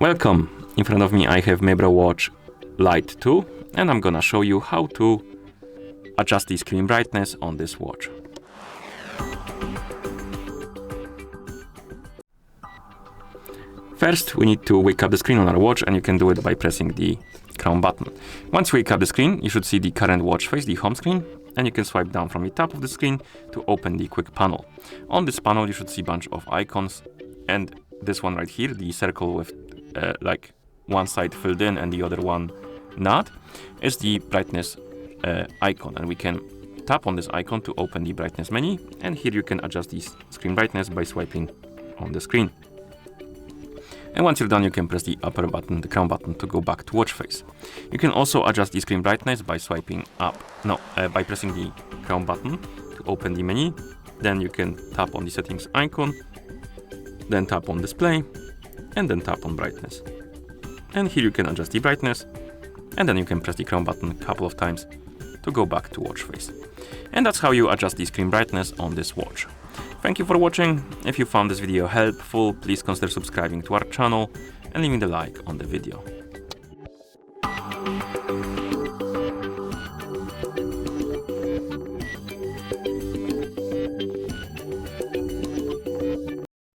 Welcome! In front of me I have MIBRO Watch Lite 2 and I'm gonna show you how to adjust the screen brightness on this watch. First we need to wake up the screen on our watch, and you can do it by pressing the crown button. Once you wake up the screen, you should see the current watch face, the home screen, and you can swipe down from the top of the screen to open the quick panel. On this panel you should see a bunch of icons, and this one right here, the circle with like one side filled in and the other one not, is the brightness icon, and we can tap on this icon to open the brightness menu, and here you can adjust the screen brightness by swiping on the screen. And once you're done, you can press the upper button, the crown button, to go back to watch face. You can also adjust the screen brightness by swiping up, by pressing the crown button to open the menu. Then you can tap on the settings icon, then tap on display, and then tap on brightness. And here you can adjust the brightness, and then you can press the crown button a couple of times to go back to watch face. And that's how you adjust the screen brightness on this watch. Thank you for watching. If you found this video helpful, please consider subscribing to our channel and leaving the like on the video.